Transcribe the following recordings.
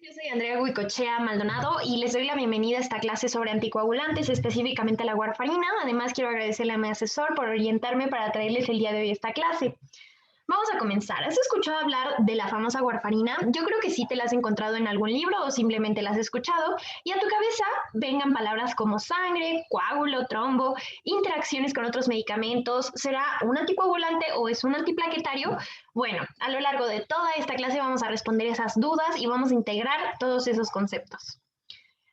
Yo soy Andrea Guicochea Maldonado y les doy la bienvenida a esta clase sobre anticoagulantes, específicamente la warfarina. Además, quiero agradecerle a mi asesor por orientarme para traerles el día de hoy esta clase. Vamos a comenzar. ¿Has escuchado hablar de la famosa warfarina? Yo creo que sí te la has encontrado en algún libro o simplemente la has escuchado y a tu cabeza vengan palabras como sangre, coágulo, trombo, interacciones con otros medicamentos. ¿Será un anticoagulante o es un antiplaquetario? Bueno, a lo largo de toda esta clase vamos a responder esas dudas y vamos a integrar todos esos conceptos.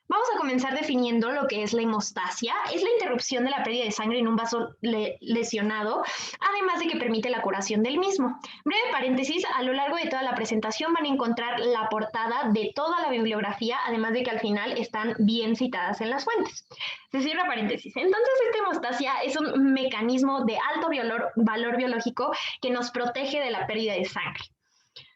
Vamos a comenzar definiendo lo que es la hemostasia. Es la interrupción de la pérdida de sangre en un vaso lesionado, además de que permite la curación del mismo. Breve paréntesis, a lo largo de toda la presentación van a encontrar la portada de toda la bibliografía, además de que al final están bien citadas en las fuentes. Se cierra paréntesis. Entonces, esta hemostasia es un mecanismo de alto valor biológico que nos protege de la pérdida de sangre.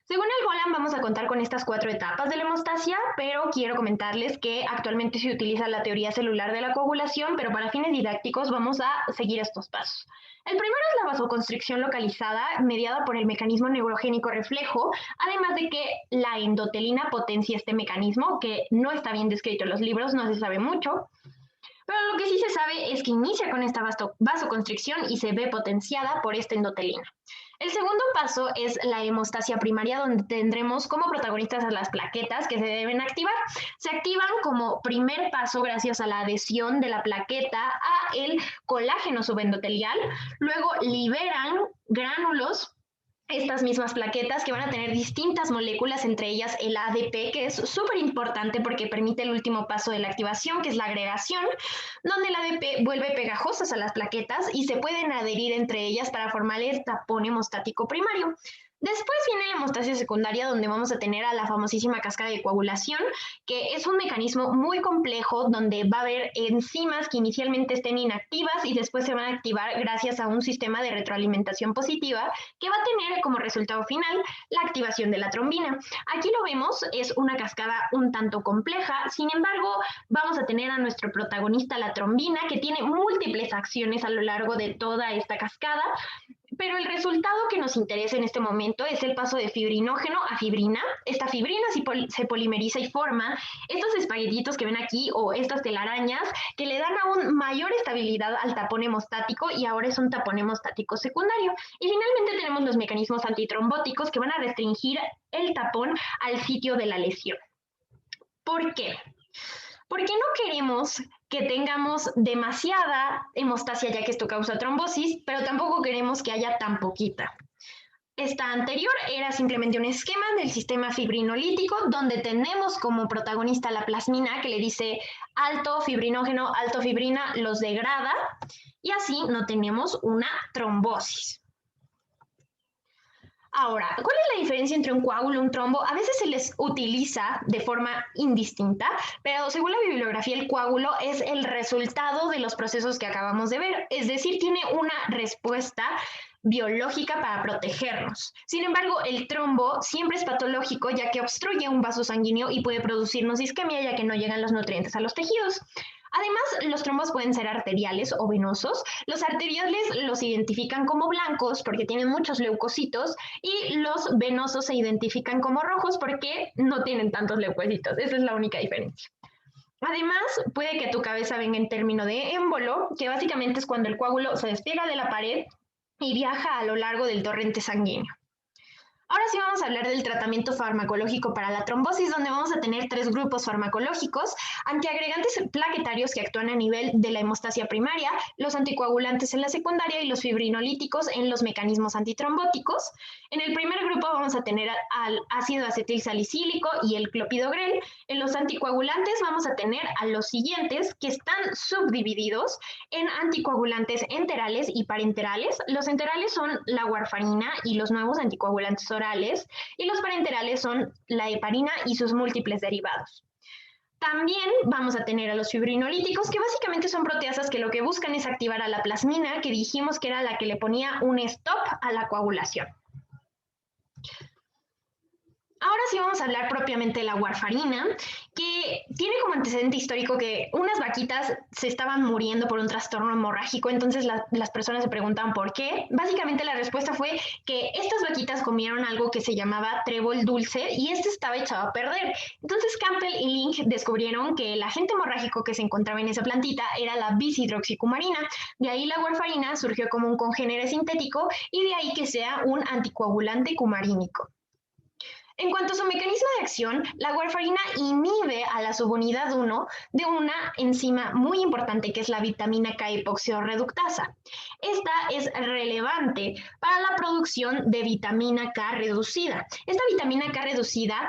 Según el Boland, vamos a contar con estas 4 etapas de la hemostasia, pero quiero comentarles que actualmente se utiliza la teoría celular de la coagulación, pero para fines didácticos vamos a seguir estos pasos. El primero es la vasoconstricción localizada, mediada por el mecanismo neurogénico reflejo, además de que la endotelina potencia este mecanismo, que no está bien descrito en los libros, no se sabe mucho. Pero lo que sí se sabe es que inicia con esta vasoconstricción y se ve potenciada por esta endotelina. El segundo paso es la hemostasia primaria, donde tendremos como protagonistas a las plaquetas que se deben activar. Se activan como primer paso gracias a la adhesión de la plaqueta a el colágeno subendotelial. Luego liberan gránulos estas mismas plaquetas que van a tener distintas moléculas, entre ellas el ADP, que es súper importante porque permite el último paso de la activación, que es la agregación, donde el ADP vuelve pegajosas a las plaquetas y se pueden adherir entre ellas para formar el tapón hemostático primario. Después viene la hemostasia secundaria, donde vamos a tener a la famosísima cascada de coagulación, que es un mecanismo muy complejo donde va a haber enzimas que inicialmente estén inactivas y después se van a activar gracias a un sistema de retroalimentación positiva que va a tener como resultado final la activación de la trombina. Aquí lo vemos, es una cascada un tanto compleja, sin embargo, vamos a tener a nuestro protagonista, la trombina, que tiene múltiples acciones a lo largo de toda esta cascada, pero el resultado que nos interesa en este momento es el paso de fibrinógeno a fibrina. Esta fibrina se polimeriza y forma estos espaguetitos que ven aquí o estas telarañas que le dan aún mayor estabilidad al tapón hemostático y ahora es un tapón hemostático secundario. Y finalmente tenemos los mecanismos antitrombóticos que van a restringir el tapón al sitio de la lesión. ¿Por qué? Porque no queremos que tengamos demasiada hemostasia, ya que esto causa trombosis, pero tampoco queremos que haya tan poquita. Esta anterior era simplemente un esquema del sistema fibrinolítico donde tenemos como protagonista la plasmina que le dice alto fibrinógeno, alto fibrina, los degrada y así no tenemos una trombosis. Ahora, ¿cuál es la diferencia entre un coágulo y un trombo? A veces se les utiliza de forma indistinta, pero según la bibliografía, el coágulo es el resultado de los procesos que acabamos de ver, es decir, tiene una respuesta biológica para protegernos. Sin embargo, el trombo siempre es patológico ya que obstruye un vaso sanguíneo y puede producirnos isquemia ya que no llegan los nutrientes a los tejidos. Además, los trombos pueden ser arteriales o venosos. Los arteriales los identifican como blancos porque tienen muchos leucocitos y los venosos se identifican como rojos porque no tienen tantos leucocitos. Esa es la única diferencia. Además, puede que tu cabeza venga en término de émbolo, que básicamente es cuando el coágulo se despega de la pared y viaja a lo largo del torrente sanguíneo. Ahora sí vamos a hablar del tratamiento farmacológico para la trombosis, donde vamos a tener 3 grupos farmacológicos: antiagregantes plaquetarios que actúan a nivel de la hemostasia primaria, los anticoagulantes en la secundaria y los fibrinolíticos en los mecanismos antitrombóticos. En el primer grupo vamos a tener al ácido acetilsalicílico y el clopidogrel. En los anticoagulantes vamos a tener a los siguientes que están subdivididos en anticoagulantes enterales y parenterales. Los enterales son la warfarina y los nuevos anticoagulantes orales, y los parenterales son la heparina y sus múltiples derivados. También vamos a tener a los fibrinolíticos, que básicamente son proteasas que lo que buscan es activar a la plasmina, que dijimos que era la que le ponía un stop a la coagulación. Ahora sí vamos a hablar propiamente de la warfarina, que que tiene como antecedente histórico que unas vaquitas se estaban muriendo por un trastorno hemorrágico, entonces las personas se preguntaban por qué. Básicamente la respuesta fue que estas vaquitas comieron algo que se llamaba trébol dulce y este estaba echado a perder. Entonces Campbell y Link descubrieron que el agente hemorrágico que se encontraba en esa plantita era la bis-hidroxicumarina. De ahí la warfarina surgió como un congénere sintético y de ahí que sea un anticoagulante cumarínico. En cuanto a su mecanismo de acción, la warfarina inhibe a la subunidad 1 de una enzima muy importante que es la vitamina K epoxidorreductasa. Esta es relevante para la producción de vitamina K reducida. Esta vitamina K reducida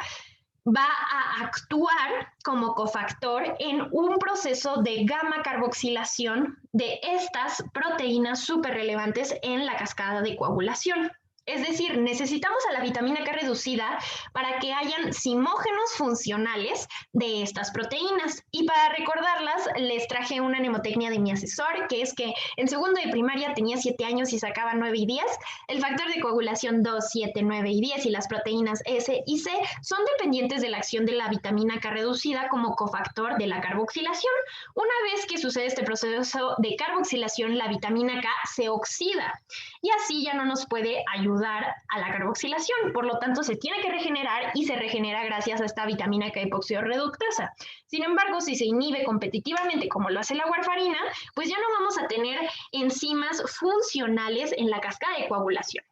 va a actuar como cofactor en un proceso de gamma carboxilación de estas proteínas súper relevantes en la cascada de coagulación. Es decir, necesitamos a la vitamina K reducida para que hayan simógenos funcionales de estas proteínas. Y para recordarlas, les traje una mnemotecnia de mi asesor, que es que en segundo de primaria tenía 7 años y sacaba 9 y 10. El factor de coagulación 2, 7, 9 y 10 y las proteínas S y C son dependientes de la acción de la vitamina K reducida como cofactor de la carboxilación. Una vez que sucede este proceso de carboxilación, la vitamina K se oxida y así ya no nos puede ayudar a la carboxilación, por lo tanto se tiene que regenerar y se regenera gracias a esta vitamina K epoxidorreductasa. Sin embargo, si se inhibe competitivamente como lo hace la warfarina, pues ya no vamos a tener enzimas funcionales en la cascada de coagulación.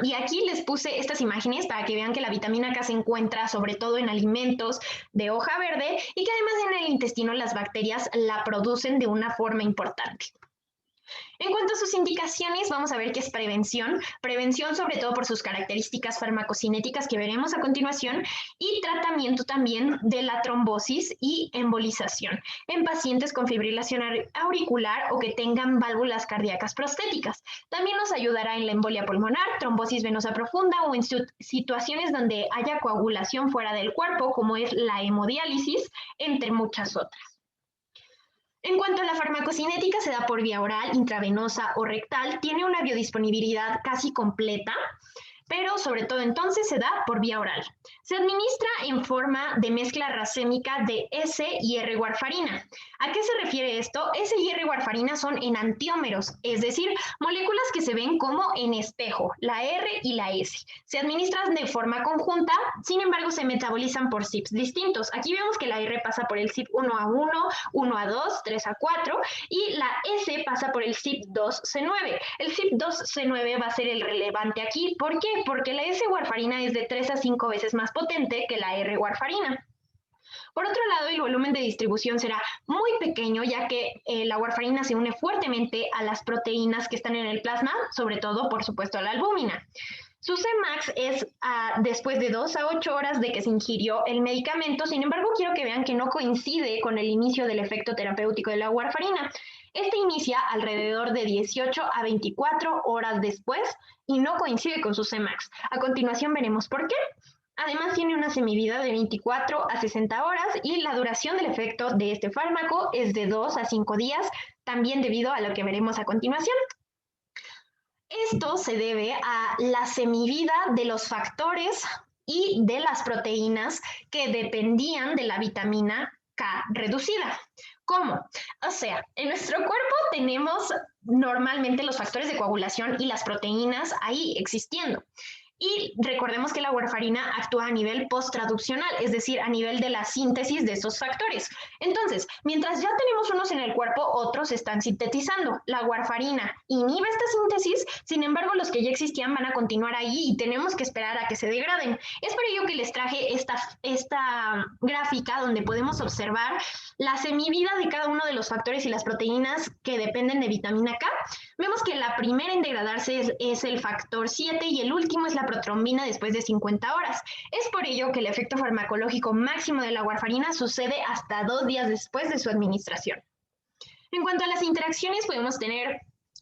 Y aquí les puse estas imágenes para que vean que la vitamina K se encuentra sobre todo en alimentos de hoja verde y que además en el intestino las bacterias la producen de una forma importante. En cuanto a sus indicaciones, vamos a ver que es prevención sobre todo por sus características farmacocinéticas que veremos a continuación y tratamiento también de la trombosis y embolización en pacientes con fibrilación auricular o que tengan válvulas cardíacas prostéticas. También nos ayudará en la embolia pulmonar, trombosis venosa profunda o en situaciones donde haya coagulación fuera del cuerpo, como es la hemodiálisis, entre muchas otras. En cuanto a la farmacocinética, se da por vía oral, intravenosa o rectal, tiene una biodisponibilidad casi completa, pero sobre todo entonces se da por vía oral. Se administra en forma de mezcla racémica de S y R warfarina. ¿A qué se refiere esto? S y R warfarina son enantiómeros, es decir, moléculas que se ven como en espejo, la R y la S. Se administran de forma conjunta, sin embargo se metabolizan por CYPs distintos. Aquí vemos que la R pasa por el CYP 1A1, 1A2, 3A4 y la S pasa por el CYP 2C9. El CYP 2C9 va a ser el relevante aquí. ¿Por qué? Porque la S-warfarina es de 3 a 5 veces más potente que la R-warfarina. Por otro lado, el volumen de distribución será muy pequeño, ya que la warfarina se une fuertemente a las proteínas que están en el plasma, sobre todo, por supuesto, a la albúmina. Su Cmax es después de 2 a 8 horas de que se ingirió el medicamento. Sin embargo, quiero que vean que no coincide con el inicio del efecto terapéutico de la warfarina. Este inicia alrededor de 18 a 24 horas después y no coincide con su Cmax. A continuación veremos por qué. Además tiene una semivida de 24 a 60 horas y la duración del efecto de este fármaco es de 2 a 5 días, también debido a lo que veremos a continuación. Esto se debe a la semivida de los factores y de las proteínas que dependían de la vitamina K reducida. ¿Cómo? O sea, en nuestro cuerpo tenemos normalmente los factores de coagulación y las proteínas ahí existiendo. Y recordemos que la warfarina actúa a nivel posttraduccional, es decir, a nivel de la síntesis de estos factores. Entonces, mientras ya tenemos unos en el cuerpo, otros se están sintetizando. La warfarina inhibe esta síntesis, sin embargo, los que ya existían van a continuar ahí y tenemos que esperar a que se degraden. Es por ello que les traje esta gráfica donde podemos observar la semivida de cada uno de los factores y las proteínas que dependen de vitamina K. Vemos que la primera en degradarse es el factor 7 y el último es la protrombina después de 50 horas. Es por ello que el efecto farmacológico máximo de la warfarina sucede hasta 2 días después de su administración. En cuanto a las interacciones, podemos tener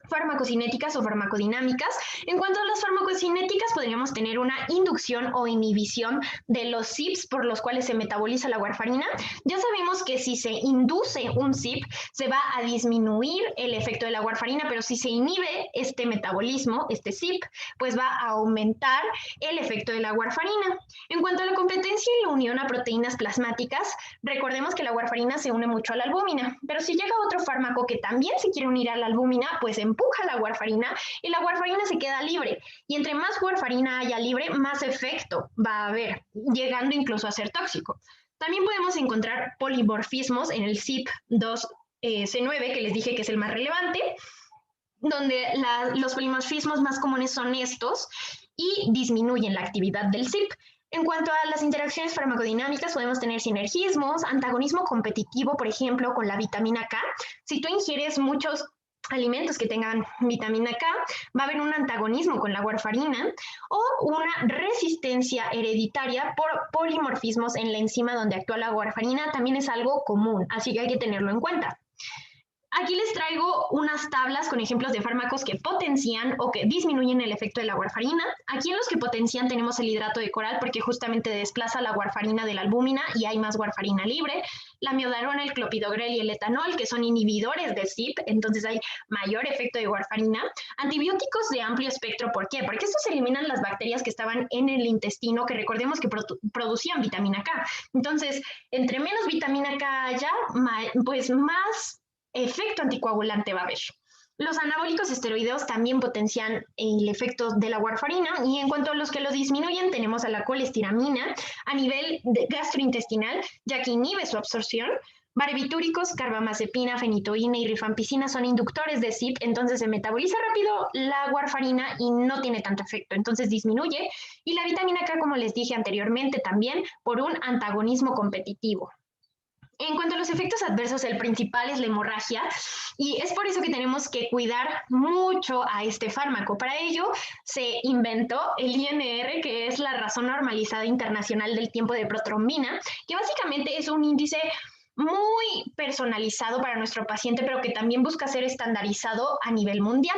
farmacocinéticas o farmacodinámicas. En cuanto a las farmacocinéticas, podríamos tener una inducción o inhibición de los CYPs por los cuales se metaboliza la warfarina. Ya sabemos que si se induce un CYP, se va a disminuir el efecto de la warfarina, pero si se inhibe este metabolismo, este CYP, pues va a aumentar el efecto de la warfarina. En cuanto a la competencia y la unión a proteínas plasmáticas, recordemos que la warfarina se une mucho a la albúmina, pero si llega otro fármaco que también se quiere unir a la albúmina, pues empuja la warfarina y la warfarina se queda libre. Y entre más warfarina haya libre, más efecto va a haber, llegando incluso a ser tóxico. También podemos encontrar polimorfismos en el CYP2C9, que les dije que es el más relevante, donde los polimorfismos más comunes son estos y disminuyen la actividad del CYP. En cuanto a las interacciones farmacodinámicas, podemos tener sinergismos, antagonismo competitivo, por ejemplo, con la vitamina K. Si tú ingieres muchos alimentos que tengan vitamina K, va a haber un antagonismo con la warfarina o una resistencia hereditaria por polimorfismos en la enzima donde actúa la warfarina, también es algo común, así que hay que tenerlo en cuenta. Aquí les traigo unas tablas con ejemplos de fármacos que potencian o que disminuyen el efecto de la warfarina. Aquí en los que potencian tenemos el hidrato de coral porque justamente desplaza la warfarina de la albúmina y hay más warfarina libre. La miodarona, el clopidogrel y el etanol, que son inhibidores de CYP, entonces hay mayor efecto de warfarina. Antibióticos de amplio espectro, ¿por qué? Porque estos eliminan las bacterias que estaban en el intestino, que recordemos que producían vitamina K. Entonces, entre menos vitamina K haya, pues más efecto anticoagulante va a haber. Los anabólicos esteroideos también potencian el efecto de la warfarina y en cuanto a los que lo disminuyen tenemos a la colestiramina a nivel gastrointestinal, ya que inhibe su absorción. Barbitúricos, carbamazepina, fenitoína y rifampicina son inductores de CYP, entonces se metaboliza rápido la warfarina y no tiene tanto efecto, entonces disminuye. Y la vitamina K, como les dije anteriormente, también por un antagonismo competitivo. En cuanto a los efectos adversos, el principal es la hemorragia y es por eso que tenemos que cuidar mucho a este fármaco. Para ello se inventó el INR, que es la razón normalizada internacional del tiempo de protrombina, que básicamente es un índice muy personalizado para nuestro paciente, pero que también busca ser estandarizado a nivel mundial.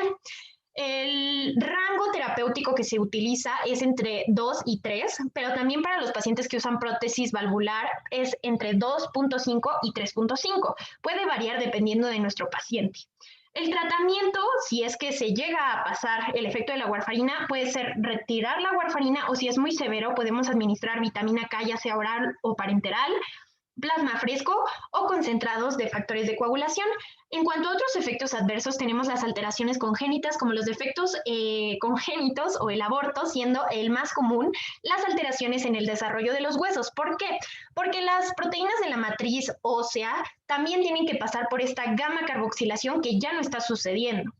El rango terapéutico que se utiliza es entre 2 y 3, pero también para los pacientes que usan prótesis valvular es entre 2.5 y 3.5. Puede variar dependiendo de nuestro paciente. El tratamiento, si es que se llega a pasar el efecto de la warfarina, puede ser retirar la warfarina o si es muy severo, podemos administrar vitamina K, ya sea oral o parenteral, plasma fresco o concentrados de factores de coagulación. En cuanto a otros efectos adversos, tenemos las alteraciones congénitas como los defectos congénitos o el aborto, siendo el más común las alteraciones en el desarrollo de los huesos. ¿Por qué? Porque las proteínas de la matriz ósea también tienen que pasar por esta gamma carboxilación que ya no está sucediendo.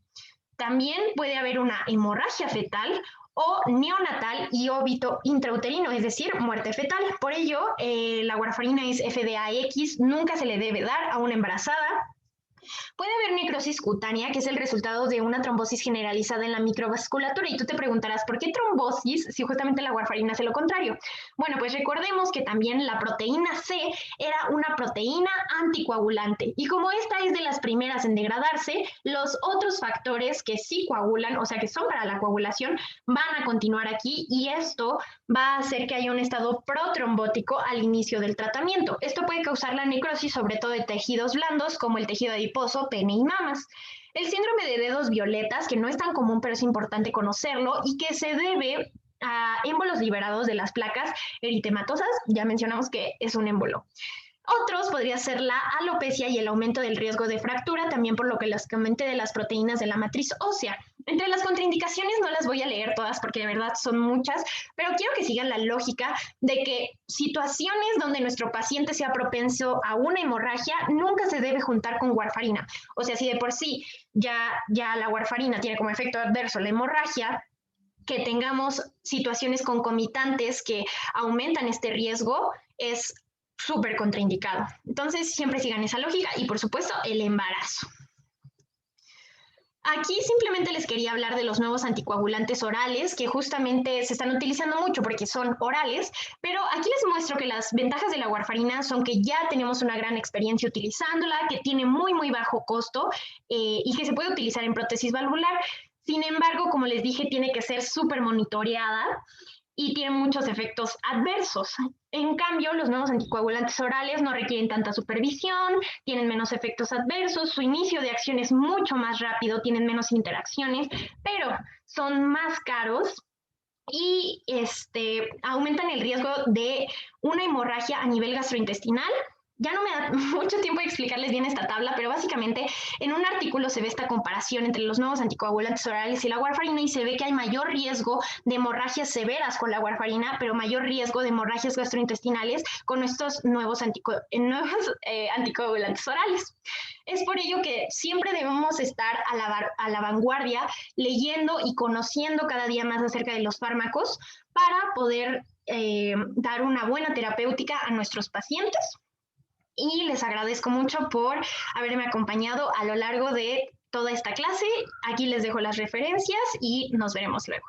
También puede haber una hemorragia fetal o neonatal y óbito intrauterino, es decir, muerte fetal. Por ello, la warfarina es FDAX, nunca se le debe dar a una embarazada. Puede haber necrosis cutánea, que es el resultado de una trombosis generalizada en la microvasculatura. Y tú te preguntarás, ¿por qué trombosis si justamente la warfarina hace lo contrario? Bueno, pues recordemos que también la proteína C era una proteína anticoagulante. Y como esta es de las primeras en degradarse, los otros factores que sí coagulan, o sea, que son para la coagulación, van a continuar aquí y esto va a hacer que haya un estado protrombótico al inicio del tratamiento. Esto puede causar la necrosis, sobre todo de tejidos blandos, como el tejido adiposo, pene y mamas. El síndrome de dedos violetas, que no es tan común, pero es importante conocerlo, y que se debe a émbolos liberados de las placas eritematosas, ya mencionamos que es un émbolo. Otros podría ser la alopecia y el aumento del riesgo de fractura, también por lo que les comenté de las proteínas de la matriz ósea. Entre las contraindicaciones no las voy a leer todas porque de verdad son muchas, pero quiero que sigan la lógica de que situaciones donde nuestro paciente sea propenso a una hemorragia nunca se debe juntar con warfarina. O sea, si de por sí ya la warfarina tiene como efecto adverso la hemorragia, que tengamos situaciones concomitantes que aumentan este riesgo es súper contraindicado. Entonces, siempre sigan esa lógica y, por supuesto, el embarazo. Aquí simplemente les quería hablar de los nuevos anticoagulantes orales que justamente se están utilizando mucho porque son orales, pero aquí les muestro que las ventajas de la warfarina son que ya tenemos una gran experiencia utilizándola, que tiene muy bajo costo y que se puede utilizar en prótesis valvular. Sin embargo, como les dije, tiene que ser súper monitoreada y tienen muchos efectos adversos. En cambio, los nuevos anticoagulantes orales no requieren tanta supervisión, tienen menos efectos adversos, su inicio de acción es mucho más rápido, tienen menos interacciones, pero son más caros y aumentan el riesgo de una hemorragia a nivel gastrointestinal. Ya no me da mucho tiempo de explicarles bien esta tabla, pero básicamente en un artículo se ve esta comparación entre los nuevos anticoagulantes orales y la warfarina y se ve que hay mayor riesgo de hemorragias severas con la warfarina, pero mayor riesgo de hemorragias gastrointestinales con estos nuevos anticoagulantes orales. Es por ello que siempre debemos estar a la vanguardia, leyendo y conociendo cada día más acerca de los fármacos para poder dar una buena terapéutica a nuestros pacientes. Y les agradezco mucho por haberme acompañado a lo largo de toda esta clase. Aquí les dejo las referencias y nos veremos luego.